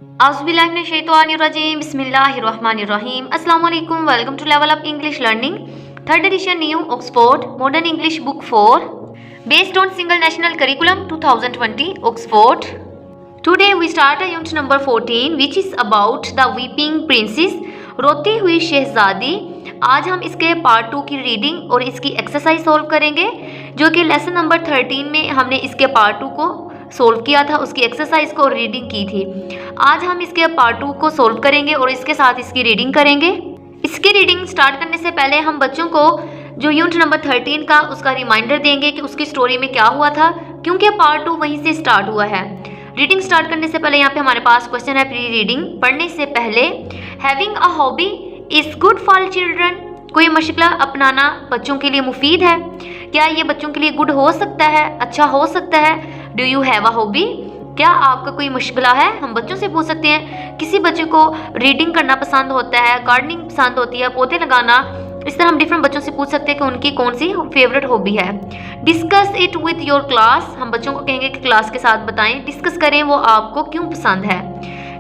Auzubillahiminash-shaytanir-rajim. Bismillahir-rahmanir-rahim. Assalamu alaikum. Welcome to Level Up English Learning. Third edition New Oxford Modern English Book 4 based on Single National Curriculum 2020 Oxford. Today we start a unit number 14 which is about the Weeping Princess. रोती हुई शहजादी। आज हम इसके part 2 की reading और इसकी exercise solve करेंगे, जो कि लेसन नंबर 13 में हमने इसके पार्ट 2 को सोल्व किया था, उसकी एक्सरसाइज को रीडिंग की थी। आज हम इसके पार्ट 2 को सोल्व करेंगे और इसके साथ इसकी रीडिंग करेंगे। इसकी रीडिंग स्टार्ट करने से पहले हम बच्चों को जो यूनिट नंबर 13 का उसका रिमाइंडर देंगे कि उसकी स्टोरी में क्या हुआ था, क्योंकि पार्ट 2 वहीं से स्टार्ट हुआ है। रीडिंग स्टार्ट करने से पहले यहाँ पे हमारे पास क्वेश्चन है प्री रीडिंग पढ़ने से पहले। Having a hobby is good for children. कोई मशगला अपनाना बच्चों के लिए मुफीद है। क्या ये बच्चों के लिए गुड हो सकता है, अच्छा हो सकता है? Do you have a hobby? क्या आपका कोई मशगला है? हम बच्चों से पूछ सकते हैं। किसी बच्चे को रीडिंग करना पसंद होता है, गार्डनिंग पसंद होती है, पौधे लगाना, इस तरह हम डिफरेंट बच्चों से पूछ सकते हैं कि उनकी कौन सी फेवरेट हॉबी है। Discuss it with your class. हम बच्चों को कहेंगे कि क्लास के साथ बताएं, डिस्कस करें वो आपको क्यों पसंद है।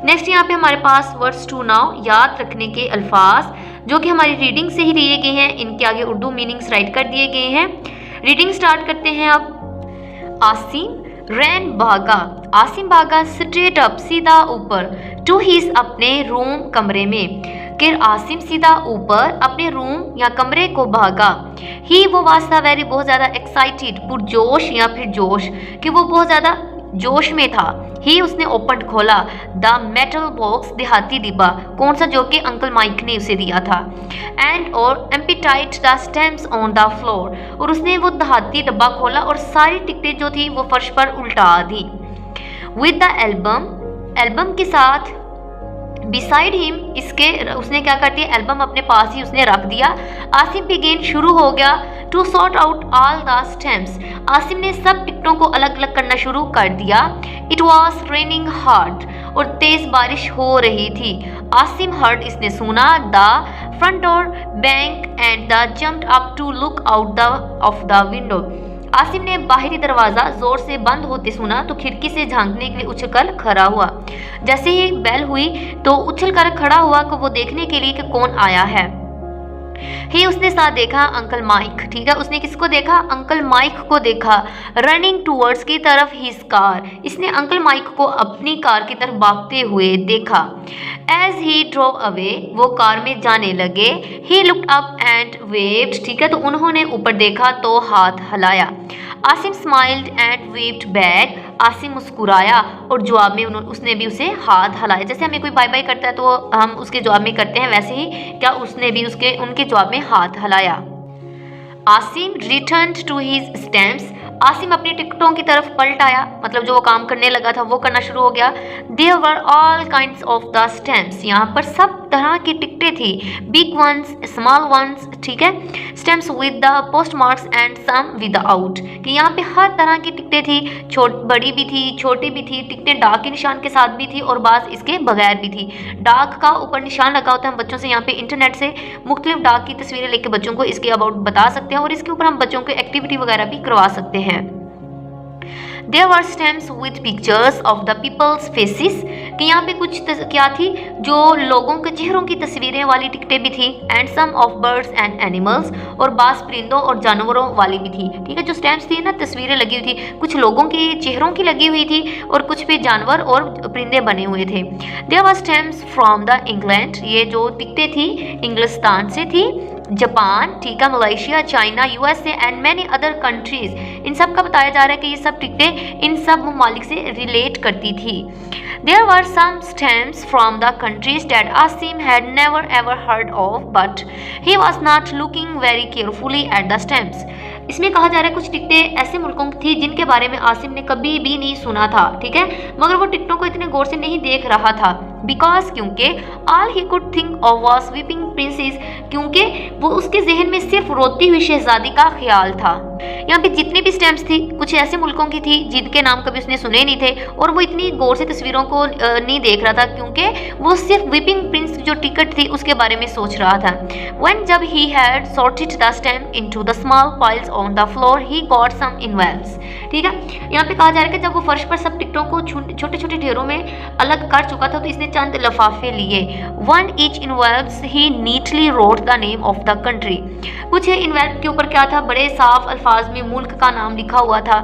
नेक्स्ट यहाँ पे हमारे पास वर्ड्स टू नाउ, याद रखने के अल्फाज जो कि हमारी रीडिंग से ही लिए गए हैं, इनके आगे उर्दू मीनिंग्स राइट कर दिए गए हैं। रीडिंग स्टार्ट करते हैं अब। आसिम रैन भागा। आसिम भागा स्ट्रेट अप सीधा ऊपर, टू हिज अपने रूम कमरे में। फिर आसिम सीधा ऊपर अपने रूम या कमरे को भागा। ही वो वास्ता वेरी बहुत ज़्यादा एक्साइटेड, पुरजोश या फिर जोश, कि वो बहुत ज़्यादा जोश में था। ही उसने ओपन खोला द मेटल बॉक्स, देहाती डिब्बा, कौन सा, जो कि अंकल माइक ने उसे दिया था। एंड और emptied the stamps on the floor, और उसने वो देहाती डब्बा खोला और सारी टिकटें जो थी वो फर्श पर उल्टा दी। विद द एल्बम, एल्बम के साथ। बिसाइड हिम, इसके उसने क्या कर दिया, एल्बम अपने पास ही उसने रख दिया। आसिम बिगेन, शुरू हो गया, to sort out all the stamps. Asim ने सब टिकटों को अलग अलग करना शुरू कर दिया। इट वॉज रेनिंग हार्ड, और तेज बारिश हो रही थी। आसिम हर्ड, इसने सुना, the front door bang and the jumped up to look out of the window. Asim ने बाहरी दरवाज़ा जोर से बंद होते सुना तो खिड़की से झांकने के लिए उछलकर खड़ा हुआ। जैसे ही बेल हुई तो उछलकर खड़ा हुआ को वो देखने के लिए कि कौन आया है। ही उसने साथ देखा अंकल माइक, ठीक है, उसने किसको देखा, अंकल माइक को देखा। रनिंग टूवर्ड्स की तरफ हिज कार, इसने अंकल माइक को अपनी कार की तरफ भागते हुए देखा। एज ही ड्रोव अवे, वो कार में जाने लगे। He looked up and waived, ठीक है, तो उन्होंने ऊपर देखा तो हाथ हिलाया। Asim smiled and waived back, Asim मुस्कुराया और जवाब में उसने भी उसे हाथ हिलाया। जैसे हमें कोई बाय बाय करता है तो हम उसके जवाब में करते हैं, वैसे ही क्या उसने भी उनके जवाब में हाथ हिलाया। Asim returned to his stamps, Asim अपनी टिकटों की तरफ पलट आया, मतलब जो वो काम करने लगा था वो करना शुरू हो गया। There were all kinds of the stamps, यहाँ पर सब तरह की टिकटें थी, बिग वंस, स्मॉल वंस, ठीक है। Stamps with the post marks and some without, कि यहाँ पे हर तरह की टिकटें थी, बड़ी भी थी, छोटी भी थी, टिकटें डाक के निशान के साथ भी थी और बाज़ इसके बगैर भी थी। डाक का ऊपर निशान लगा होता है, हम बच्चों से यहाँ पे इंटरनेट से मुख्तलिफ डाक की तस्वीरें लेके बच्चों को इसके अबाउट बता सकते हैं और इसके ऊपर हम बच्चों को एक्टिविटी वगैरह भी करवा सकते हैं। There were stamps with pictures of the people's faces, कि यहाँ पे कुछ क्या थी, जो लोगों के चेहरों की तस्वीरें वाली टिकटें भी थी। And some of birds and animals, और बास परिंदों और जानवरों वाली भी थी, ठीक है। जो स्टैम्प्स थी ना, तस्वीरें लगी हुई थी, कुछ लोगों की चेहरों की लगी हुई थी और कुछ पे जानवर और परिंदे बने हुए थे। There were stamps from the England, ये जो टिकटें थी इंग्लिस्तान से थी, जापान, ठीक है, Malaysia, China, USA and many other countries, इन सब का बताया जा रहा है कि ये सब टिकटें इन सब ममालिक से रिलेट करती थी। There were some stamps from the countries that Asim had never ever heard of, but he was not looking very carefully at the stamps. इसमें कहा जा रहा है कुछ टिकटें ऐसे मुल्कों की थी जिनके बारे में आसिम ने कभी भी नहीं सुना था, ठीक है, मगर वो टिकटों को इतने गौर से नहीं देख रहा था। बिकॉज, क्योंकि all he could think of was weeping princess, क्योंकि वो उसके जहन में सिर्फ रोती हुई शहजादी का ख्याल था। यहाँ पे जितनी भी स्टैम्प्स थी कुछ ऐसे मुल्कों की थी जिनके नाम कभी उसने सुने नहीं थे और वो इतनी गौर से तस्वीरों को नहीं देख रहा था क्योंकि वो सिर्फ विपिंग प्रिंस जो टिकट थी उसके बारे में सोच रहा था। When जब he had sorted the stamp into the small piles on the floor, he got some envelopes। ठीक है, यहाँ पे कहा जा रहा है कि जब वो फर्श पर सब टिकटों को छोटे छोटे ढेरों में अलग कर चुका था तो इसने चंद लिफाफे लिए। One each envelopes he neatly wrote the name of the country। कुछ इन्वेल्प के ऊपर क्या था, बड़े साफ अल्फाज में मुल्क का नाम लिखा हुआ था।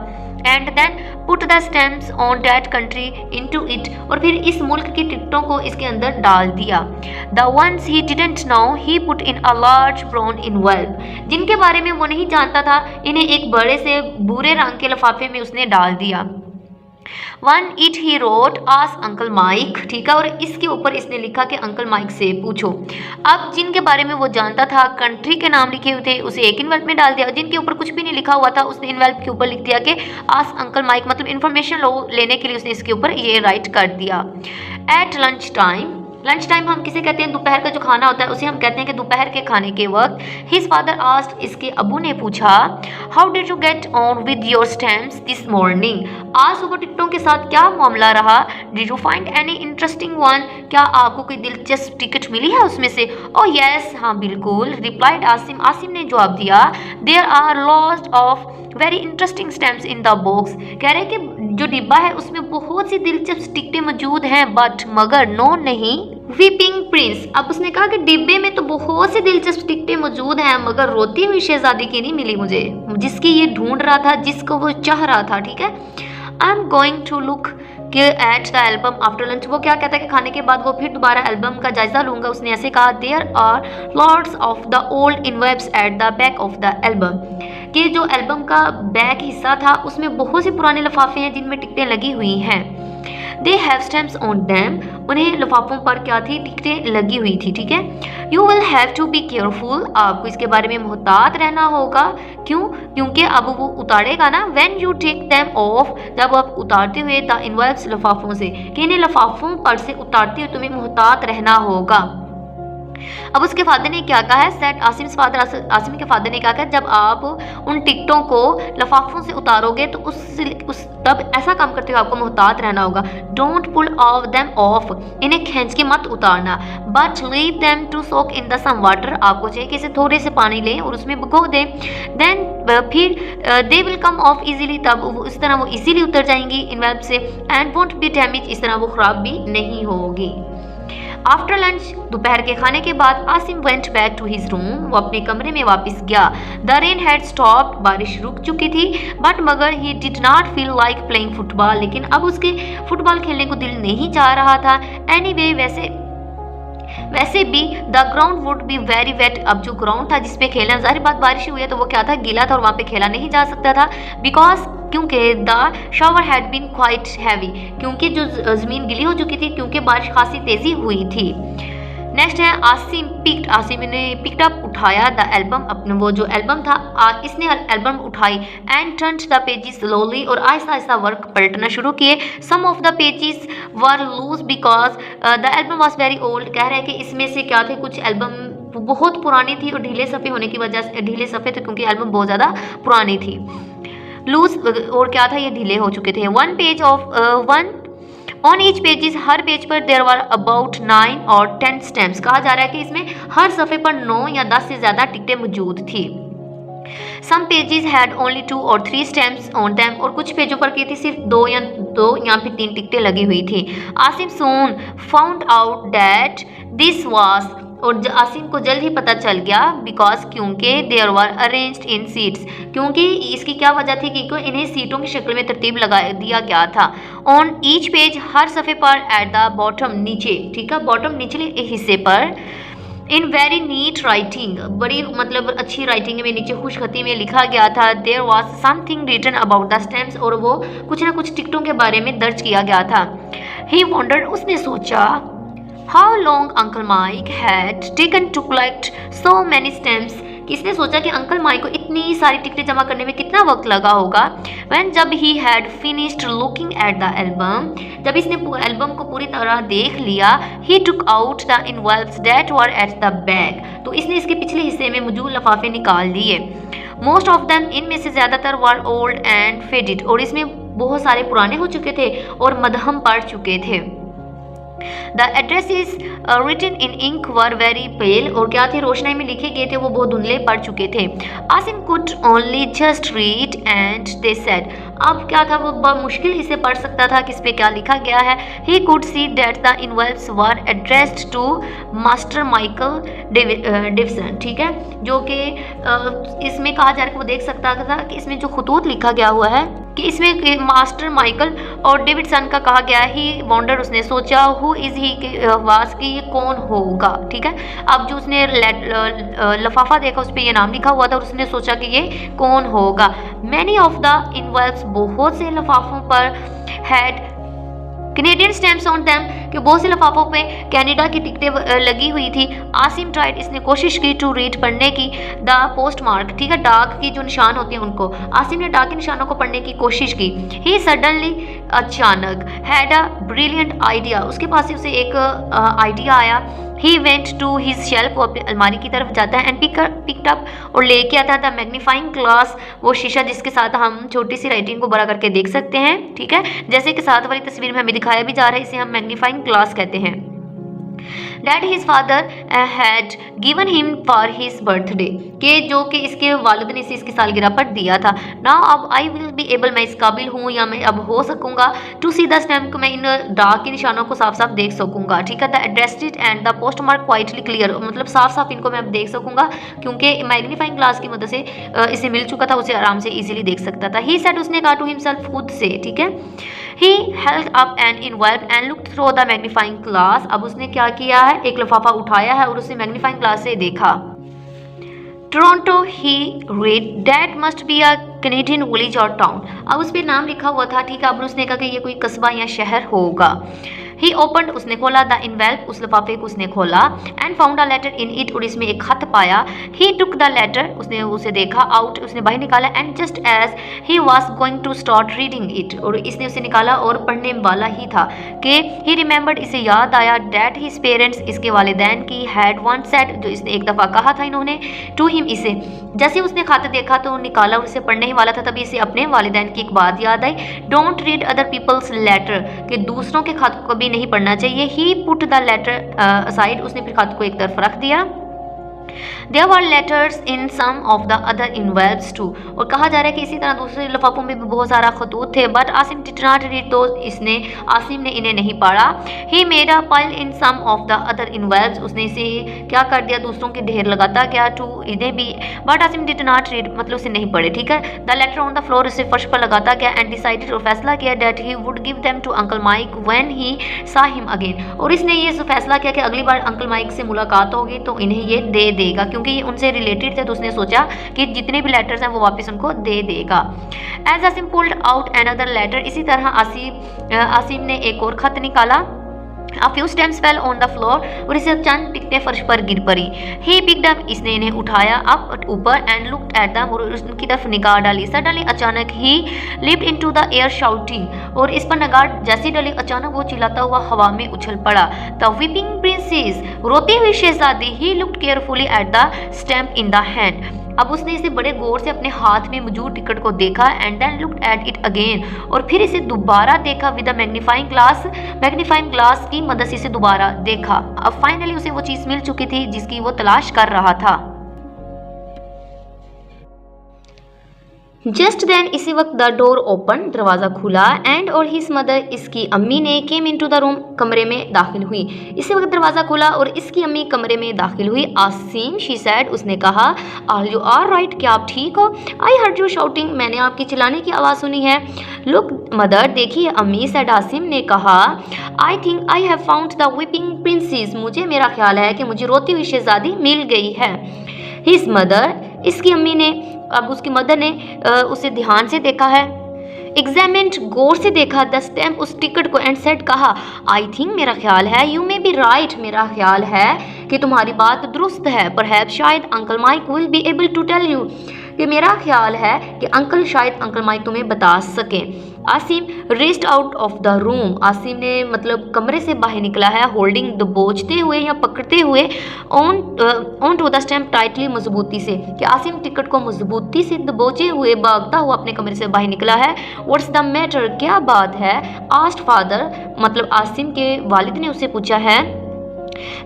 And then put the stamps on that country into it, और फिर इस मुल्क की टिकटों को इसके अंदर डाल दिया। The once he didn't know he put in a large brown envelope, जिनके बारे में वो नहीं जानता था इन्हें एक बड़े से भूरे रंग के लिफाफे में उसने डाल दिया। One it he wrote ask uncle mic, ठीक है, और इसके ऊपर इसने लिखा कि अंकल माइक से पूछो। अब जिनके बारे में वो जानता था कंट्री के नाम लिखे हुए थे उसे एक इन्वेल्प में डाल दिया, जिनके ऊपर कुछ भी नहीं लिखा हुआ था उसने इन्वेल्प के ऊपर लिख दिया कि आस्क अंकल माइक, मतलब इन्फॉर्मेशन लेने के लिए उसने इसके ऊपर ये राइट कर दिया। एट लंच टाइम हम किसे कहते हैं, दोपहर का जो खाना होता है उसे हम कहते हैं कि दोपहर के खाने के वक्त। हिज फादर आस्क्ड, इसके अबू ने पूछा, how did you get on with your stamps this morning, आज सुबह टिकटों के साथ क्या मामला रहा। Did you find any interesting one, क्या आपको कोई दिलचस्प टिकट मिली है उसमें से। ओह यस, हाँ बिल्कुल, रिप्लाइड आसिम ने जवाब दिया। There are lots of very interesting stamps in the box, कह रहे कि जो डिब्बा है उसमें बहुत सी दिलचस्प टिकटें मौजूद हैं, बट मगर नो नहीं विपिंग प्रिंस। अब उसने कहा कि डिब्बे में तो बहुत सी दिलचस्प टिकटें मौजूद हैं मगर रोती हुई शहजादी की नहीं मिली मुझे, जिसकी ये ढूंढ रहा था, जिसको वो चाह रहा था। ठीक है, I am going to look at the album after lunch. वो क्या कहता है कि खाने के बाद वो फिर दोबारा एल्बम का जायजा लूंगा, उसने ऐसे कहा। There are lots of the old envelopes at the back of the album, कि जो एल्बम का बैक हिस्सा था उसमें बहुत से पुराने लिफाफे हैं जिनमें टिकटें लगी हुई हैं। They have stamps on them, उन्हें लिफाफों पर क्या थी, टिकटें लगी हुई थी। ठीक है, you will have to be careful, आपको इसके बारे में मुहतात रहना होगा। क्यों, क्योंकि अब वो उतारेगा ना। When you take them off, जब आप उतारते हुए द इनवेल्प्स लिफाफों से, कि इन्हें लिफाफों पर से उतारते हुए तुम्हें मुहतात रहना होगा। अब उसके फादर ने क्या कहा है, सेट आसिम के फादर ने क्या कहा, जब आप उन टिकटों को लिफाफों से उतारोगे तो उस तब ऐसा काम करते हुए आपको मुहतात रहना होगा। Don't pull off them off, इन्हें खींच के मत उतारना। But leave them to soak in the some water, आपको चाहिए कि इसे थोड़े से पानी लें और उसमें भिगो दें। देन फिर they will come of easily, तब इस तरह वो इजीली उतर जाएंगी इनवेल्प से। एंड वोंट बी डैमेज, इस तरह वो खराब भी नहीं होगी। आफ्टर लंच, दोपहर के खाने के बाद, Asim went back to his room, वो अपने कमरे में वापस गया। द रेन हैड स्टॉप्ड, बारिश रुक चुकी थी। बट मगर he did not feel like playing football, लेकिन अब उसके फुटबॉल खेलने को दिल नहीं चाह रहा था। एनीवे, वैसे भी the ground would be very wet, अब जो ग्राउंड था जिसपे खेलना, जाहिर बात बारिश हुई है तो वो क्या था, गीला था और वहाँ पे खेला नहीं जा सकता था। बिकॉज, क्योंकि the shower had been quite heavy, क्योंकि जो ज़मीन गीली हो चुकी थी, क्योंकि बारिश खासी तेज़ी हुई थी। नेक्स्ट है आसिम ने पिक्ड अप, उठाया द एल्बम, अपने वो जो एल्बम था इसने एल्बम उठाई। And turned the pages slowly, और आहिस्ता आहिस्ता वर्क पलटना शुरू किए। Some of the pages were loose because the album was very old, कह रहे हैं कि इसमें से क्या थे, कुछ एल्बम बहुत पुरानी थी और ढीले सफ़े होने की वजह से, ढीले सफ़े थे क्योंकि एल्बम बहुत ज़्यादा पुरानी थी। लूज और क्या था, ये ढीले हो चुके थे। On each pages, her page पर देयर वर अबाउट 9 और 10 स्टैम्प्स, कहा जा रहा है कि इसमें हर सफ़े पर 9 या 10 से ज़्यादा टिकटें मौजूद थी। सम पेजेस हैड ओनली 2 और 3 स्टैम्प्स ऑन दैम, और कुछ पेजों पर की थी सिर्फ 2 या फिर 3 टिकटें लगी हुई थी। Asim soon found out that this was, और आसिम को जल्द ही पता चल गया, बिकॉज क्योंकि there were arranged in seats, क्योंकि इसकी क्या वजह थी कि इन्हें सीटों की शक्ल में तरतीब लगा दिया गया था। ऑन ईच पेज, हर सफ़े पर, एट द बॉटम, नीचे, ठीक है, बॉटम निचले हिस्से पर, इन वेरी नीट राइटिंग, बड़ी मतलब अच्छी राइटिंग में नीचे खुशखती में लिखा गया था। There was something written about the stamps, और वो कुछ ना कुछ टिकटों के बारे में दर्ज किया गया था। ही वंडर्ड, उसने सोचा, how long uncle Mike had taken to collect so many stamps, किसने सोचा कि अंकल माइक को इतनी सारी टिकटें जमा करने में कितना वक्त लगा होगा। व्हेन, जब he had finished looking at the album, जब इसने एल्बम को पूरी तरह देख लिया, he took out the envelopes that were at the back, तो इसने इसके पिछले हिस्से में मौजूद लिफाफे निकाल लिए। मोस्ट ऑफ देम, इनमें से ज़्यादातर वर ओल्ड एंड फेडेड, और इसमें बहुत सारे पुराने हो चुके थे और मध्यम पड़ चुके थे। The address is written in ink were very pale, और क्या थे, रोशनाई में लिखे गए थे वो बहुत धुंधले पड़ चुके थे। Asim could only just read and they said, अब क्या था, वो बहुत मुश्किल ही से पढ़ सकता था किस पे क्या लिखा गया है। He could see that the envelopes were addressed to master Michael Davison, ठीक है, जो कि इसमें कहा जा रहा है, वो देख सकता था कि इसमें जो खतूत लिखा गया हुआ है कि इसमें मास्टर माइकल और डेविडसन का कहा गया है। ही वॉन्डर, उसने सोचा, हु इज ही वास, कि ये कौन होगा, ठीक है। अब जो उसने लफाफा देखा उस पर ये नाम लिखा हुआ था और उसने सोचा कि ये कौन होगा। मैनी ऑफ द इनवेल्व्स, बहुत से लफाफों पर had Canadian stamps on them, कि बहुत से लिफाफों पे कनाडा की टिकटें लगी हुई थी। आसिम ट्राइड, इसने कोशिश की, टू रीड, पढ़ने की, द पोस्ट मार्क, ठीक है, डाक की जो निशान होते हैं उनको। आसिम ने डाक के निशानों को पढ़ने की कोशिश की। ही सडनली, अचानक, हैड अ ब्रिलियंट आइडिया, उसके पास से उसे एक आइडिया आया। He went to his shelf, वो अपनी अलमारी की तरफ जाता है, एंड पिकड अप, और लेके आता था मैग्नीफाइंग ग्लास, वो शीशा जिसके साथ हम छोटी सी राइटिंग को बड़ा करके देख सकते हैं, ठीक है, जैसे कि साथ वाली तस्वीर में हमें दिखाया भी जा रहा है, इसे हम मैग्नीफाइंग ग्लास कहते हैं। That his father had given him for his birthday, के जो कि इसके वालिद ने इसे इसकी सालगिरह पर दिया था। Now अब I will be able, मैं इस काबिल हूँ या मैं अब हो सकूँगा, to see the stamp, को मैं इन डाक के निशानों को साफ साफ देख सकूँगा, ठीक है। The addressed and the postmark quietly clear, मतलब साफ साफ इनको मैं अब देख सकूँगा क्योंकि मैग्नीफाइंग ग्लास की मदद से इसे मिल चुका था, उसे आराम से इजीली देख सकता था। He said, उसने कहा, to himself, खुद से, ठीक है। He held up an envelope and looked through the magnifying glass, अब उसने क्या किया है, एक लिफाफा उठाया है और उसे मैग्नीफाइंग ग्लास से देखा। Toronto, he read, that must be a Canadian village or town, अब उस पर नाम लिखा हुआ था, ठीक है। अब उसने कहा कि ये कोई कस्बा या शहर होगा। ही ओपनड, उसने खोला, द इनवेल्प, उस लिफाफे को उसने खोला, and found a letter in it, और इसमें एक खत पाया। ही टुक द लेटर, उसने उसे देखा, आउट, उसने बाहर निकाला, and just as he was going to start reading it, और इसने उसे निकाला और पढ़ने वाला ही था कि ही रिमेंबर्ड, इसे याद आया, डैट हिज पेरेंट्स, इसके वालिदैन की, हैड वन सेड, जो इसने एक दफ़ा कहा था इन्होंने, टू हिम, इसे। जैसे उसने खत देखा तो निकाला और उसे पढ़ने ही वाला था, तभी इसे अपने वालिदैन की एक बात याद आई। Don't read other people's letter, कि दूसरों के खत को भी नहीं पढ़ना चाहिए। He put the letter aside, उसने फिर खत को एक तरफ रख दिया। There were letters in some of the other envelopes too, और कहा जा रहा है कि इसी तरह दूसरे लिफाफों में भी बहुत सारा खतूत थे, but Asim did not read those, Asim ने इन्हें नहीं पढ़ा। He made a pile in some of the other envelopes, उसने इसे क्या कर दिया, दूसरों के ढेर लगाता गया, to इन्हें भी, but Asim did not read, मतलब उसे नहीं पढ़े, ठीक है। The letter on the floor, उसे फर्श पर लगाता गया, and decided, और फैसला किया, that he would give them to Uncle Mike when he saw him again, और इसने ये फैसला किया कि अगली बार अंकल माइक से मुलाकात होगी तो इन्हें ये दे देगा, क्योंकि ये उनसे रिलेटेड थे, तो उसने सोचा कि जितने भी लेटर्स हैं वो वापस उनको दे देगा। As Asim pulled out another letter, इसी तरह आसिम ने एक और खत निकाला। A few stamps fell on the floor, और इसे चंद टिकटें फर्श पर गिर पड़ी। He picked up, इसने इन्हें उठाया अप ऊपर, and looked at them, और उनकी तरफ निगाह डाली। Suddenly, अचानक, he leaped into the air shouting, और इस पर निगाह जैसी डाली अचानक वो चिल्लाता हुआ हवा में उछल पड़ा। The weeping princess, रोती हुई शहजादी। He looked carefully at the stamp in the hand, अब उसने इसे बड़े गौर से अपने हाथ में मौजूद टिकट को देखा, and then looked at it again, और फिर इसे दोबारा देखा विद द मैग्नीफाइंग ग्लास की मदद से इसे दोबारा देखा। अब फाइनली उसे वो चीज़ मिल चुकी थी जिसकी वो तलाश कर रहा था। जस्ट देन, इसी वक्त द डोर ओपन, दरवाज़ा खुला, एंड और हिज मदर, इसकी अम्मी ने, केम इनटू द रूम, कमरे में दाखिल हुई। इसी वक्त दरवाज़ा खुला और इसकी अम्मी कमरे में दाखिल हुई। आसिम, शी सेड, उसने कहा, आर यू ऑल राइट, क्या आप ठीक हो? आई हर्ड यू शाउटिंग, मैंने आपकी चिल्लाने की आवाज़ सुनी है। लुक मदर, देखिए अम्मी, सेड आसिम ने कहा, I think I have found the weeping princess, मुझे, मेरा ख्याल है कि मुझे रोती हुई शहजादी मिल गई है। हिज मदर, इसकी अम्मी ने, अब उसकी मदर ने उसे ध्यान से देखा है, एग्जामिन्ड, गौर से देखा, द स्टैम्प, उस टिकट को, एंड सेड, कहा, आई थिंक, मेरा ख्याल है, यू मे बी राइट, मेरा ख्याल है कि तुम्हारी बात दुरुस्त है, परहैप्स, शायद, uncle Mike will be able to tell you, कि मेरा ख्याल है कि अंकल शायद अंकल माइक तुम्हें बता सकें। Asim raised out of the room, Asim ने मतलब कमरे से बाहर निकला है, होल्डिंग दबोचते हुए या पकड़ते हुए on to the stamp tightly, मजबूती से, कि आसिम टिकट को मजबूती से दबोचे हुए भागता हुआ अपने कमरे से बाहर निकला है। व्हाट्स द मैटर, क्या बात है? आस्क्ड फादर, मतलब आसिम के वालिद ने उससे पूछा है।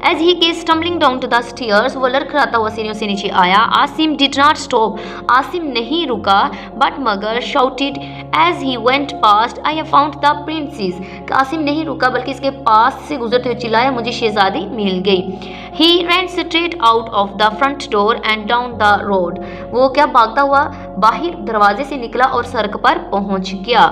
As he came stumbling down to the stairs, वो लड़खड़ाता हुआ सीढ़ियों से नीचे आया। Asim did not stop, Asim नहीं रुका, but मगर shouted as he went past, I have found the princess, Asim नहीं रुका बल्कि इसके पास से गुजरते हुए चिल्लाया, मुझे शहजादी मिल गई। He ran straight out of the front door and down the road, वो क्या भागता हुआ बाहर दरवाजे से निकला और सड़क पर पहुंच गया।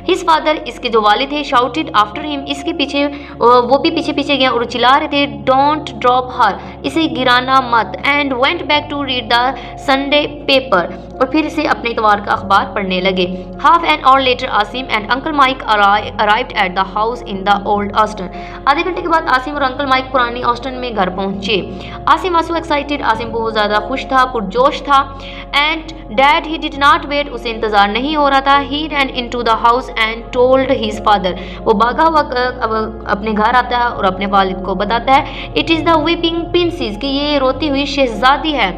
His father, इसके जो वालिद थे, shouted after him, इसके पीछे वो भी पीछे पीछे गया और चिल्ला रहे थे, Don't drop her, इसे गिराना मत, and went back to read the Sunday paper, और फिर से अपने इतवार का अखबार पढ़ने लगे। Half an hour later, Asim and Uncle Mike arrived at the house in the old Austin, आधे घंटे के बाद आसिम और अंकल माइक पुरानी ऑस्टन में घर पहुंचे। Asim was so excited, Asim बहुत ज़्यादा खुश था, पुरजोश था, and Dad, he did not wait, उसे इंतज़ार नहीं हो रहा था। He ran into the house and told his father, वो भागा हुआ अपने घर आता है और अपने वालिद को बताता है, It is the weeping princess, कि ये रोती हुई शहजादी है।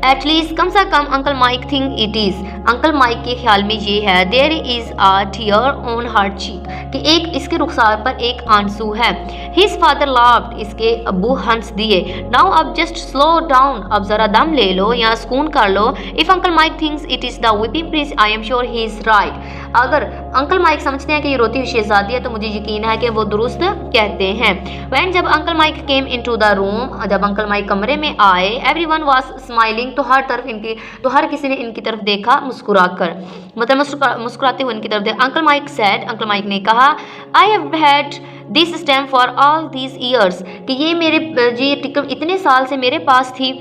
At least, कम से कम uncle Mike think it is, uncle Mike के ख्याल में ये है। There is a tear on her cheek, कि एक इसके रुखसार पर एक आंसू है। His father laughed, इसके अब्बू हंस दिए। Now अब just slow down, अब जरा दम ले लो या सुकून कर लो। If Uncle Mike thinks it is the weeping prince, I am sure he is right, अगर अंकल माइक समझते हैं कि ये रोती हुई शहजादी है तो मुझे यकीन है कि वो दुरुस्त कहते हैं। When जब uncle mic came into the room, जब अंकल माइक कमरे में आए, everyone was smiling, तो हर किसी ने इनकी तरफ देखा मुस्कुराकर, मतलब मुस्कुराते हुए इनकी तरफ देखा। Uncle mic said, uncle mic ने कहा, I have had this stamp for all these years, कि ये टिकट इतने साल से मेरे पास थी।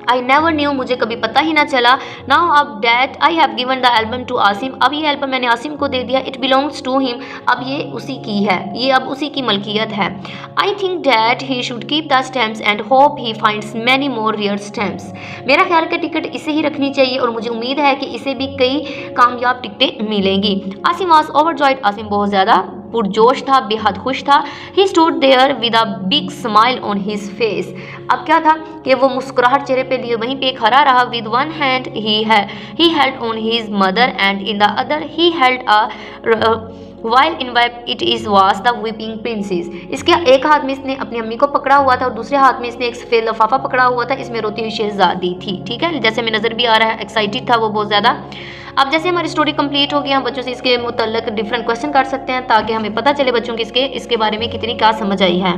I never knew, मुझे कभी पता ही ना चला। Now अब that I have given the album to Asim, अब ये एल्बम मैंने आसिम को दे दिया। It belongs to him, अब ये उसी की है, ये अब उसी की मलकियत है। I think that he should keep the stamps and hope he finds many more rare stamps, मेरा ख्याल है टिकट इसे ही रखनी चाहिए और मुझे उम्मीद है कि इसे भी कई कामयाब टिकटें मिलेंगी। आसिम was overjoyed, आसिम बहुत ज़्यादा पुरजोश था, बेहद खुश था। He stood there with a big smile on his face, अब क्या था कि वो मुस्कुराहट चेहरे पे लिए वहीं पे खड़ा रहा। With one hand he held on his mother and in the other he held a while in it is was the weeping princess, इसके एक हाथ में इसने अपनी अम्मी को पकड़ा हुआ था और दूसरे हाथ में इसने एक सफ़ेद लिफाफा पकड़ा हुआ था, इसमें रोती हुई शहजादी थी। ठीक है, जैसे हमें नज़र भी आ रहा है, एक्साइटेड था वो बहुत ज़्यादा। अब जैसे हमारी स्टोरी कंप्लीट हो गई, हम बच्चों से इसके मुतल्लिक डिफरेंट क्वेश्चन कर सकते हैं ताकि हमें पता चले बच्चों की इसके बारे में कितनी क्या समझ आई है।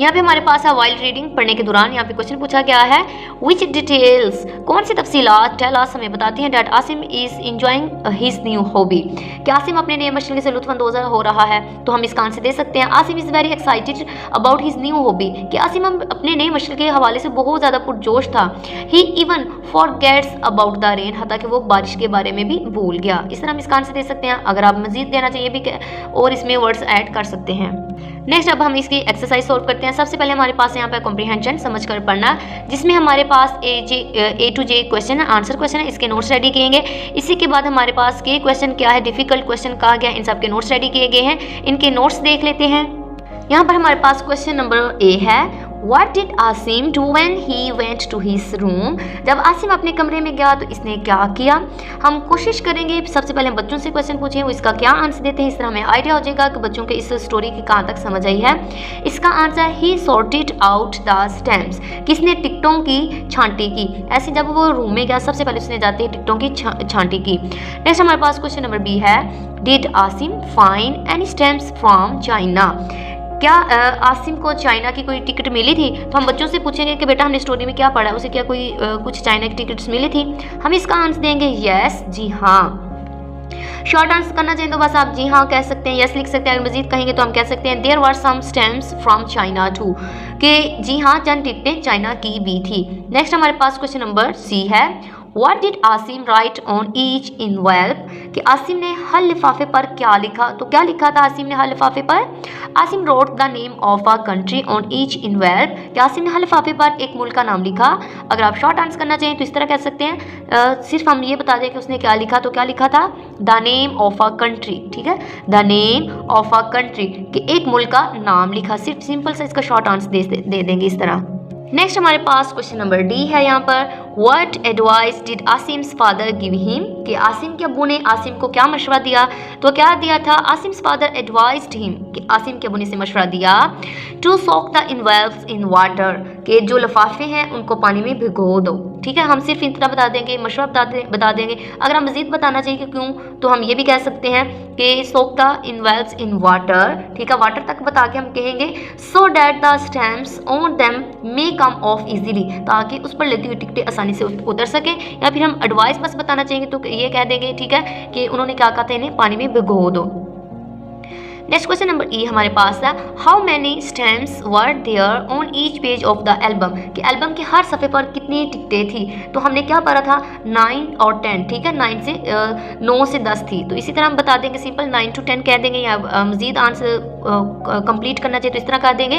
यहाँ पे हमारे पास है वाइल्ड रीडिंग, पढ़ने के दौरान यहाँ पे क्वेश्चन पूछा गया है, विच डिटेल्स, कौन सी तफसीलात टेल अस, हमें बताती हैं, that Asim is enjoying his new hobby, कि आसिम अपने नए मशगले से लुत्फ़अंदोज़ हो रहा है। तो हम इसका आंसर दे सकते हैं, Asim is very excited about his new hobby, कि आसिम अपने नए मशगले के हवाले से बहुत ज़्यादा पुरजोश था। He even forgets about the rain, हता कि वो बारिश के बारे में भी भूल गया। इस तरह हम इसका आंसर दे सकते हैं। अगर आप मजीद देना चाहिए भी और इसमें वर्ड्स ऐड कर सकते हैं। नेक्स्ट अब हम इसकी एक्सरसाइज सॉल्व करते हैं। सबसे पहले हमारे पास यहाँ पर कॉम्प्रीहेंशन समझ कर पढ़ना, जिसमें हमारे पास ए टू जे क्वेश्चन है, आंसर क्वेश्चन है, इसके नोट्स रेडी किएंगे। इसी के बाद हमारे पास के क्वेश्चन क्या है, डिफिकल्ट क्वेश्चन कहा गया, इन सब के नोट्स रेडी किए गए हैं। इनके नोट्स देख लेते हैं। यहाँ पर हमारे पास क्वेश्चन नंबर ए है, What did Asim do when he went to his room? जब आसिम अपने कमरे में गया तो इसने क्या किया। हम कोशिश करेंगे सबसे पहले बच्चों से क्वेश्चन पूछें, वो इसका क्या आंसर देते हैं, इस तरह हमें आइडिया हो जाएगा कि बच्चों के इस स्टोरी की कहाँ तक समझ आई है। इसका answer he sorted out the stamps, किसने टिकटों की छांटी की। ऐसे जब वो रूम में गया सबसे पहले उसने जाते ही टिकटों की छांटी की। नेक्स्ट हमारे पास क्वेश्चन नंबर बी है, Did Asim find any stamps from China? क्या आसिम को चाइना की कोई टिकट मिली थी। तो हम बच्चों से पूछेंगे कि बेटा हमने स्टोरी में क्या पढ़ा, उसे क्या कोई कुछ चाइना की टिकट्स मिली थी। हम इसका आंसर देंगे यस, जी हाँ। शॉर्ट आंसर करना चाहिए तो बस आप जी हाँ कह सकते हैं, यस लिख सकते हैं। अगर मजीद कहेंगे तो हम कह सकते हैं there were some stamps from China too, कि जी हाँ चंद टिकटें चाइना की भी थी। नेक्स्ट हमारे पास क्वेश्चन नंबर सी है, what did Asim write on each envelope, कि आसिम ने हर लिफाफे पर क्या लिखा। तो क्या लिखा था आसिम ने हर लिफाफे पर? Asim wrote the name of a country on each envelope, कि आसिम ने हर लिफाफे पर एक मुल्क का नाम लिखा। अगर आप शॉर्ट आंसर करना चाहें तो इस तरह कह सकते हैं, सिर्फ हम ये बता दें कि उसने क्या लिखा। तो क्या लिखा था? The name of a country, ठीक है, the name of a country, कि एक मुल्क का नाम लिखा। सिर्फ सिंपल से इसका शॉर्ट आंसर दे देंगे इस तरह। नेक्स्ट हमारे पास क्वेश्चन नंबर डी है यहाँ पर, what advice did Asim's father give him, कि आसिम के अब्बू ने आसिम को क्या मशवरा दिया। तो क्या दिया था? आसिम्स फादर एडवाइज्ड हिम, कि आसिम के अब्बू ने इसे मशवरा दिया to soak the envelopes in water, कि जो लिफाफे हैं उनको पानी में भिगो दो। ठीक है, हम सिर्फ इतना बता देंगे, मशवरा बता देंगे। अगर हम मजीद बताना चाहिए कि क्यों, तो हम ये भी कह सकते हैं कि सोक द इनवेल्व्स इन वाटर, ठीक है, वाटर तक बता के हम कहेंगे so that the stamps on them may come of easily, ताकि उस पर लगी हुई टिकटें आसानी से उतर सके। या फिर हम एडवाइस बस बताना चाहेंगे तो ये कह देंगे, ठीक है, कि उन्होंने क्या कहा था, इन्हें पानी में भिगो दो। नेक्स्ट क्वेश्चन नंबर ई हमारे पास है, how many stamps were there on each page of the album, कि एल्बम के हर सफ़े पर कितनी टिकटें थी। तो हमने क्या पढ़ा था? 9 और 10, ठीक है, 9 से 10 थी। तो इसी तरह हम बता देंगे, सिंपल 9 to 10 कह देंगे, या मजीद आंसर कंप्लीट करना चाहिए तो इस तरह कर देंगे,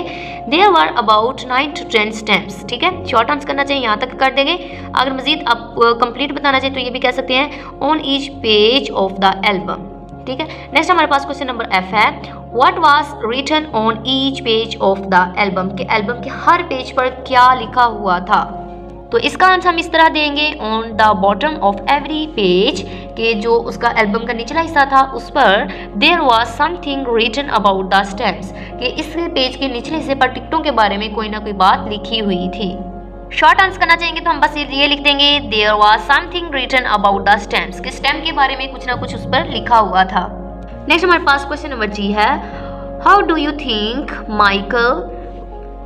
there were about 9 to 10 stamps, ठीक है, शॉर्ट आंसर करना चाहिए यहाँ तक कर देंगे। अगर मजीद आप कंप्लीट बताना चाहिए तो ये भी कह सकते हैं on each page of the album, ठीक है। नेक्स्ट हमारे पास क्वेश्चन नंबर एफ है, what was written on each page of the album, के एल्बम के हर पेज पर क्या लिखा हुआ था। तो इसका आंसर हम इस तरह देंगे, on the bottom of every page, के जो उसका एल्बम का निचला हिस्सा था उस पर there was something written about the stamps, कि इस पेज के निचले हिस्से पर टिकटों के बारे में कोई ना कोई बात लिखी हुई थी। शॉर्ट आंसर करना चाहेंगे तो हम बस ये लिख देंगे, there was something written about the stamps, कि स्टैम्प के बारे में कुछ ना कुछ उस पर लिखा हुआ था। नेक्स्ट हमारे पास क्वेश्चन नंबर जी है, how do you think Michael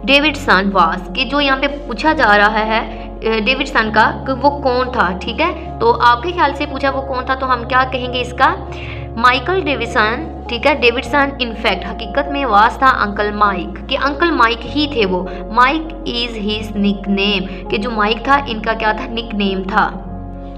Davidson was, कि जो यहाँ पे पूछा जा रहा है डेविडसन का, कि वो कौन था, ठीक है। तो आपके ख्याल से पूछा वो कौन था, तो हम क्या कहेंगे इसका? माइकल डेविडसन, ठीक है, डेविडसन इनफैक्ट हकीकत में वास था अंकल माइक, कि अंकल माइक ही थे वो। Mike is his nick name, कि जो माइक था इनका क्या था? निक नेम था।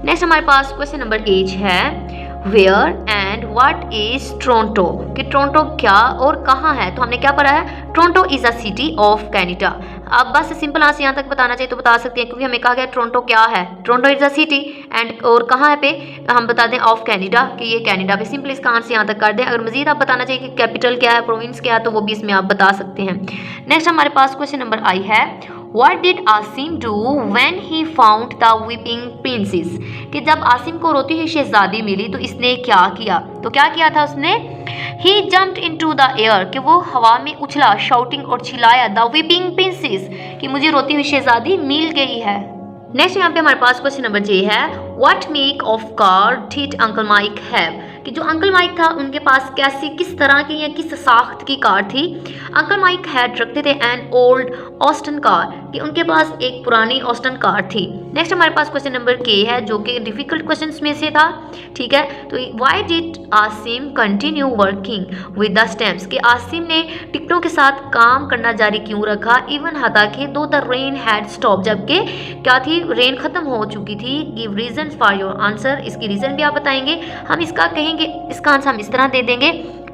नेक्स्ट हमारे पास क्वेश्चन नंबर 8 है, where and what is Toronto, कि टोरंटो क्या और कहाँ है। तो हमने क्या पढ़ा है? Toronto is a city of Canada. अब बस सिंपल आंसर यहाँ तक बताना चाहिए तो बता सकते हैं, क्योंकि हमें कहा गया टोरंटो क्या है, Toronto is a city and और कहाँ है पे हम बता दें ऑफ कैनेडा, कि ये कैनेडा पे। सिंपल इसका आंसर यहाँ तक कर दें। अगर मजीद आप बताना चाहिए कि कैपिटल क्या है, प्रोविंस क्या है, तो वो भी इसमें आप बता सकते हैं। नेक्स्ट हमारे पास क्वेश्चन नंबर आई है, What did Asim do when he found the weeping princess, कि जब आसिम को रोती हुई शहजादी मिली तो इसने क्या किया। तो क्या किया था उसने? He jumped into the air, कि वो हवा में उछला, shouting और चिल्लाया the weeping princess, कि मुझे रोती हुई शहजादी मिल गई है। नेक्स्ट यहाँ पे हमारे पास क्वेश्चन नंबर जे है, what make of car did uncle mic have, कि जो अंकल माइक था उनके पास कैसी किस तरह की या किस साख्त की कार थी। अंकल माइक हैड रखते थे एन ओल्ड ऑस्टन कार, कि उनके पास एक पुरानी ऑस्टन कार थी। नेक्स्ट हमारे पास क्वेश्चन नंबर के है, जो कि डिफिकल्ट क्वेश्चंस में से था, ठीक है। तो why did Asim continue working with the stamps, कि आसिम ने टिकटों के साथ काम करना जारी क्यों रखा, इवन हता कि दो द रेन हैड स्टॉप, जबकि क्या थी, रेन खत्म हो चुकी थी। Give reason for your answer, इसकी रीजन भी आप बताएंगे। हम इसका कहेंगे, इसका आंसर हम इस तरह दे देंगे,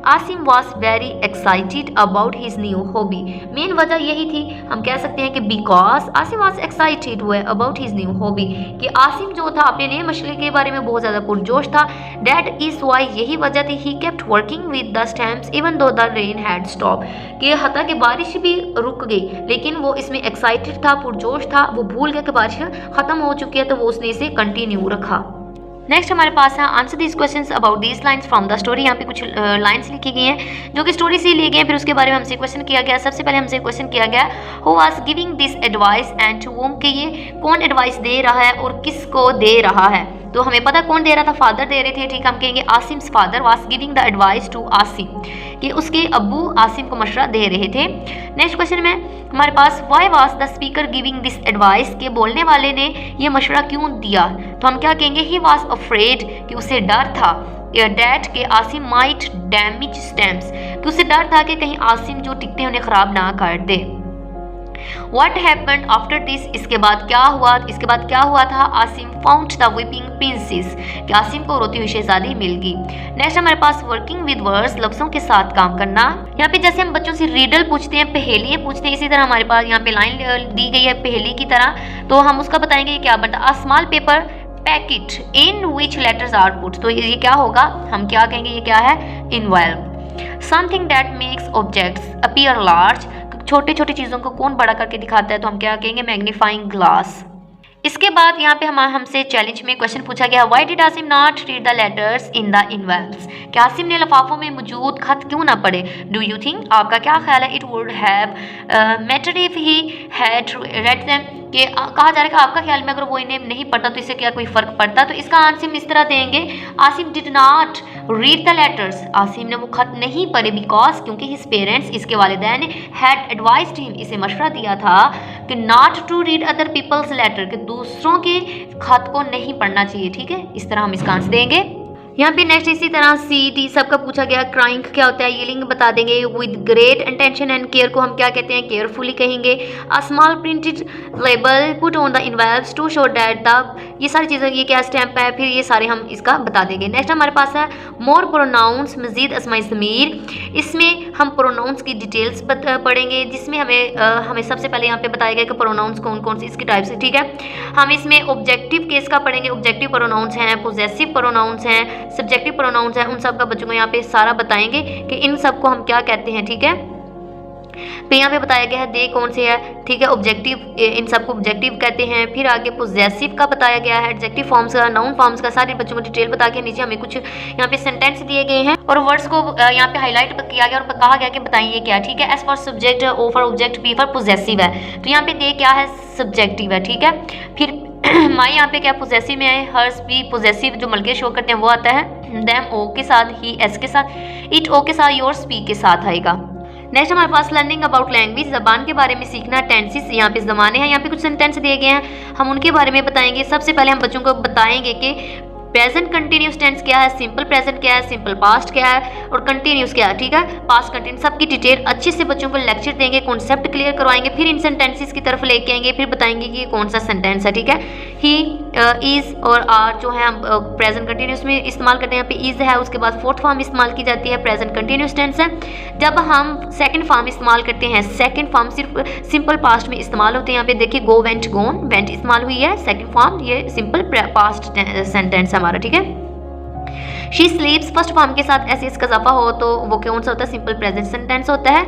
Asim was very excited about his new hobby. Main वजह यही थी, हम कह सकते हैं कि बिकॉज आसिम वॉज एक्साइटेड हुए अबाउट हिज न्यू हॉबी, कि आसिम जो था अपने नए मशगले के बारे में बहुत ज़्यादा पुरजोश था। डैट इज वाई, यही वजह थी, he kept working with the stamps even though the rain had stop, कि हता कि बारिश भी रुक गई लेकिन वो इसमें एक्साइटेड था, पुरजोश था, वो भूल गया कि बारिश खत्म हो चुकी है, तो वो उसने इसे कंटिन्यू रखा। नेक्स्ट हमारे पास है, answer this questions about these lines from the story. यहाँ पे कुछ लाइंस लिखी गई हैं जो कि स्टोरी से लिए गए, फिर उसके बारे में हमसे क्वेश्चन किया गया। सबसे पहले हमसे क्वेश्चन किया गया, who was giving this advice and to whom, कि ये कौन एडवाइस दे रहा है और किसको दे रहा है। तो हमें पता कौन दे रहा था, फादर दे रहे थे, ठीक। हम कहेंगे Asim's father was giving the advice to Asim, कि उसके अब्बू आसिम को मशवरा दे रहे थे। नेक्स्ट क्वेश्चन में हमारे पास, why was the speaker giving this advice, के बोलने वाले ने ये मशवरा क्यों दिया। तो हम क्या कहेंगे, ही वाज अफ्रेड, कि उसे डर था, डैट के आसिम माइट डैमेज स्टैम्प्स, कि उसे डर था कि कहीं आसिम जो टिकटे उन्हें ख़राब ना कर दे। What happened after this? इसके बाद क्या हुआ? इसके बाद क्या हुआ था? Asim found the weeping princess, कि आसिम को रोती हुई शहजादी मिल गई। नेक्स्ट हमारे पास वर्किंग विद वर्ड्स, लफ्जों के साथ काम करना। यहाँ पे जैसे हम बच्चों से रीडल पूछते हैं, पहेलियाँ पूछते हैं, इसी तरह हमारे पास यहाँ पे लाइन दी गई है पहेली की तरह, तो हम उसका बताएंगे क्या बनता है। A small paper packet in which letters are put, तो ये क्या होगा, हम क्या कहेंगे, ये क्या है, involve. Something that makes objects appear large, छोटे छोटे चीज़ों को कौन बड़ा करके दिखाता है, तो हम क्या कहेंगे, मैग्नीफाइंग ग्लास। इसके बाद यहाँ पे हमसे चैलेंज में क्वेश्चन पूछा गया, why did Asim not read the letters in the envelopes, कि आसिम ने लिफाफों में मौजूद खत क्यों ना पढ़े। डू यू थिंक, आपका क्या ख्याल है, it would have matter if he had read them, कि कहा जा रहा है कि आपका ख्याल में अगर वो इन्हें नहीं पढ़ता तो इससे क्या कोई फ़र्क पड़ता। तो इसका आंसर हम इस तरह देंगे, Asim did not read the letters, Asim ने वो खत नहीं पढ़े बिकॉज, क्योंकि हिज पेरेंट्स, इसके वालिदैन हैड एडवाइज्ड हिम, इसे मशवरा दिया था कि not to read other people's letter, कि दूसरों के खत को नहीं पढ़ना चाहिए। ठीक है, इस तरह हम इसका आंसर देंगे। यहाँ पे नेक्स्ट इसी तरह सी डी सबका पूछा गया, क्राइंग क्या होता है, यीलिंग बता देंगे। With great intention and care को हम क्या कहते हैं, केयरफुली कहेंगे। A small printed label put on the envelopes to show that the, ये सारी चीज़ें, ये क्या स्टैम्प है, फिर ये सारे हम इसका बता देंगे। नेक्स्ट हमारे पास है मोर प्रोनाउंस मजीद अस्माई ज़मीर, इसमें हम प्रोनाउंस की डिटेल्स पढ़ेंगे, जिसमें हमें सबसे पहले यहाँ पे बताया गया कि प्रोनाउंस कौन कौन सी इसकी टाइप्स है। ठीक है, हम इसमें ऑब्जेक्टिव केस का पढ़ेंगे, ऑब्जेक्टिव प्रोनाउंस हैं, पोजेसिव प्रोनाउंस हैं, सब्जेक्टिव प्रोनाउंस है, उन सब का बच्चों को यहाँ पे सारा बताएंगे कि इन सब को हम क्या कहते हैं। ठीक है, फिर यहाँ पे बताया गया है दे कौन से है। ठीक है, ऑब्जेक्टिव, इन सबको ऑब्जेक्टिव कहते हैं। फिर आगे पोजेसिव का बताया गया है, एडजेक्टिव फॉर्म्स का, नाउन फॉर्म्स का, सारे बच्चों को डिटेल बता के नीचे हमें कुछ यहाँ पे सेंटेंस दिए गए हैं और वर्ड्स को यहाँ पे हाईलाइट किया गया और कहा गया कि बताइए क्या। ठीक है, S for subject, O for object, P for possessive है, तो यहाँ पे दे क्या है, सब्जेक्टिव है। ठीक है, फिर माई यहाँ पे क्या पोजेसिव में है, हर्स भी पोजेसिव जो मलके शो करते हैं वो आता है, देम ओ के साथ, ही एस के साथ, इट ओ के साथ, योर्स पी के साथ आएगा। नेक्स्ट हमारे पास लर्निंग अबाउट लैंग्वेज, जबान के बारे में सीखना। टेंसेस, यहाँ पे ज़माने हैं, यहाँ पे कुछ सेंटेंस दिए गए हैं, हम उनके बारे में बताएंगे। सबसे पहले हम बच्चों को बताएंगे कि प्रेजेंट कंटिन्यूस टेंस क्या है, सिंपल प्रेजेंट क्या है, सिंपल पास्ट क्या है और कंटिन्यूस क्या है। ठीक है, पास्ट कंटिन्यूस सबकी डिटेल अच्छे से बच्चों को लेक्चर देंगे, कॉन्सेप्ट क्लियर करवाएंगे, फिर इन सेंटेंसेस की तरफ लेके आएंगे, फिर बताएंगे कि ये कौन सा सेंटेंस है। ठीक है, ही, इज और आर जो है हम प्रेजेंट कंटिन्यूस में इस्तेमाल करते हैं। यहाँ पे इज है, उसके बाद फोर्थ फॉर्म इस्तेमाल की जाती है, प्रेजेंट कंटिन्यूस टेंस है। जब हम सेकंड फॉर्म इस्तेमाल करते हैं, सेकंड फॉर्म सिर्फ सिंपल पास्ट में इस्तेमाल होते हैं। यहाँ पे देखिए गो, वेंट, गोन, वेंट इस्तेमाल हुई है, सेकंड फॉर्म ये सिंपल पास्ट सेंटेंस है हमारा। ठीक है, शी स्लीप्स फर्स्ट फॉर्म के साथ ऐसे इसका इजाफा हो तो वो कौन सा होता है, सिंपल प्रेजेंट सेंटेंस होता है।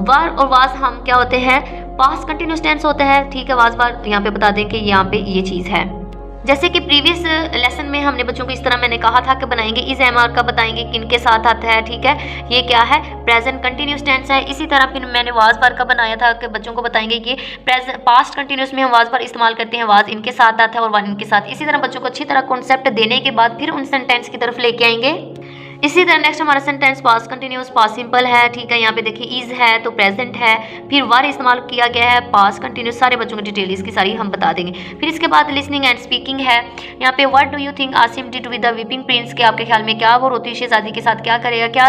वर और वाज हम क्या होते हैं, पास्ट कंटिन्यूस टेंस होता है। ठीक है, वाज वार यहाँ पे बता दें कि यहाँ पे ये चीज़ है। जैसे कि प्रीवियस लेसन में हमने बच्चों को इस तरह मैंने कहा था कि बनाएंगे, इज एम आर का बताएंगे किन के साथ आता है। ठीक है, ये क्या है, प्रेजेंट कंटिन्यूस टेंस है। इसी तरह फिर मैंने वाज बार का बनाया था कि बच्चों को बताएंगे कि पास्ट कंटिन्यूस में हम वाज बार इस्तेमाल करते हैं, वाज इनके साथ आता है और वन इनके साथ। इसी तरह बच्चों को अच्छी तरह कॉन्सेप्ट देने के बाद फिर उन सेंटेंस की तरफ लेके आएंगे। इसी तरह नेक्स्ट हमारा sentence past continuous, past simple है। ठीक है, यहाँ पे देखिए इज है तो प्रेजेंट है, फिर वर इस्तेमाल किया गया है, पास्ट कंटिन्यूस, सारे बच्चों की डिटेल इसकी सारी हम बता देंगे। फिर इसके बाद लिसनिंग एंड स्पीकिंग है। यहाँ पे what do you think Asim did with the weeping Prince, के आपके ख्याल में क्या वो रोती शहजादी के साथ क्या करेगा। क्या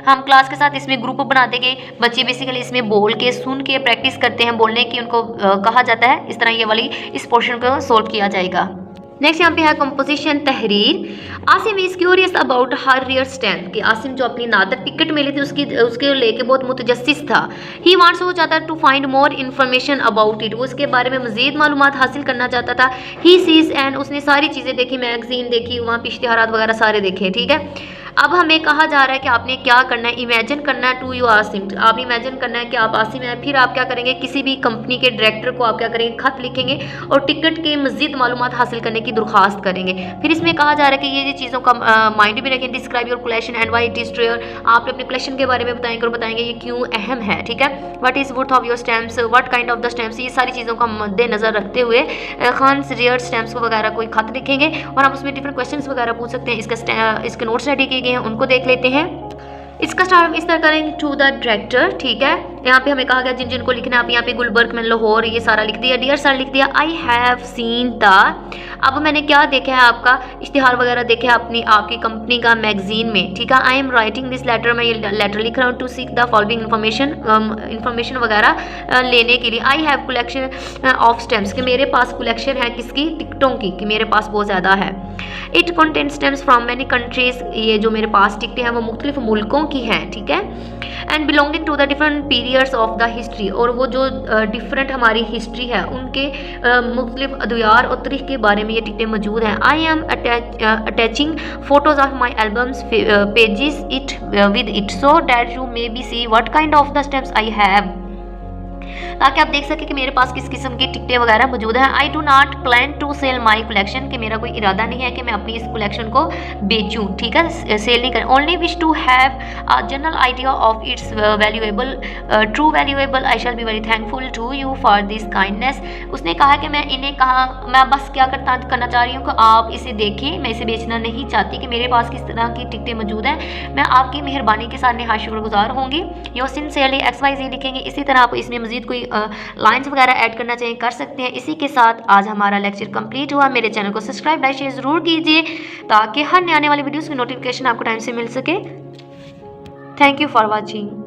हम क्लास के साथ इसमें ग्रुप बना देंगे, बच्चे बेसिकली इसमें बोल के सुन के प्रैक्टिस करते हैं, बोलने की उनको कहा जाता है। इस तरह ये वाली इस पोर्शन को सोल्व किया जाएगा। नेक्स्ट यहाँ पे है कंपोजिशन, तहरीर। Asim is curious about her rear strength, कि आसिम जो अपनी नादर टिकट मिली थी उसके लेके बहुत मुतजस्सिस था। ही वांट्स, वो चाहता to find more information about it, वो उसके बारे में मजीद मालूमात हासिल करना चाहता था। ही सीज एंड, उसने सारी चीज़ें देखी, मैगजीन देखी, वहाँ पे इश्तिहारात वगैरह सारे देखे। ठीक है, अब हमें कहा जा रहा है कि आपने क्या करना है, इमेजिन करना है टू यू आसिम, आप इमेजिन करना है कि आप आसिम हैं। फिर आप क्या करेंगे, किसी भी कंपनी के डायरेक्टर को आप क्या करेंगे, खत लिखेंगे और टिकट के मजीद मालूमात हासिल करने की दरख्वास्त करेंगे। फिर इसमें कहा जा रहा है कि ये चीज़ों का माइंड भी रखें। Describe your collection and why it is rare, आप अपने कलेक्शन के बारे में बताएंगे और बताएंगे ये क्यों अहम है। ठीक है, what is worth of your stamps, what kind of the stamps, ये सारी चीज़ों का मद्देनजर रखते हुए खान रेयर स्टैम्प्स वगैरह कोई खत लिखेंगे और हम उसमें डिफरेंट क्वेश्चंस वगैरह पूछ सकते हैं। इसके नोट्स रेडी किए गए हैं, उनको देख लेते हैं। इसका स्टार्ट इस तरह करेंगे, टू द डायरेक्टर। ठीक है, यहाँ पे हमें कहा गया जिन जिनको लिखना है, आप यहाँ पे गुलबर्ग में लाहौर ये सारा लिख दिया, डियर सर लिख दिया। आई हैव सीन द, अब मैंने क्या देखा है, आपका इश्तिहार वगैरह देखे अपनी आपकी कंपनी का मैगजीन में, ठीक है। I am writing this letter, मैं ये लेटर लिख रहा हूँ, to seek the following information वगैरह लेने के लिए। I have collection of stamps, कि मेरे पास कलेक्शन है किसकी, टिकटों की, कि मेरे पास बहुत ज़्यादा है। It contain stamps from many countries, ये जो मेरे पास टिकटें हैं वो मुख्तलिफ मुल्कों की हैं, ठीक है। And belonging to the different periods of the history, और वो जो डिफरेंट हमारी हिस्ट्री है उनके मुख्तलिफ अदवार और तारीख के बारे में ये टिकटें मौजूद हैं। I am attaching photos of my albums pages it with it so that you may be see what kind of the stamps I have, ताकि आप देख सकें कि मेरे पास किस किस्म की टिकटें वगैरह मौजूद हैं। I do not plan to sell my collection, कि मेरा कोई इरादा नहीं है कि मैं अपनी इस कलेक्शन को बेचूं, ठीक है, सेल नहीं करें। Only wish to have a general idea of its valuable, true valuable, I shall be very thankful to you for this kindness. उसने कहा कि मैं इन्हें कहा, मैं बस क्या करना चाह रही हूँ कि आप इसे देखें, मैं इसे बेचना नहीं चाहती, कि मेरे पास किस तरह की टिकटें मौजूद हैं, मैं आपकी मेहरबानी के साथ नहायत शुक्रगुजार होंगी। योर सिंसियरली XYZ लिखेंगे। इसी तरह आप इसमें मजीद कोई लाइंस वगैरह ऐड करना चाहिए कर सकते हैं। इसी के साथ आज हमारा लेक्चर कंप्लीट हुआ। मेरे चैनल को सब्सक्राइब लाइक शेयर ज़रूर कीजिए ताकि हर नए आने वाली वीडियोस की नोटिफिकेशन आपको टाइम से मिल सके। Thank you for watching.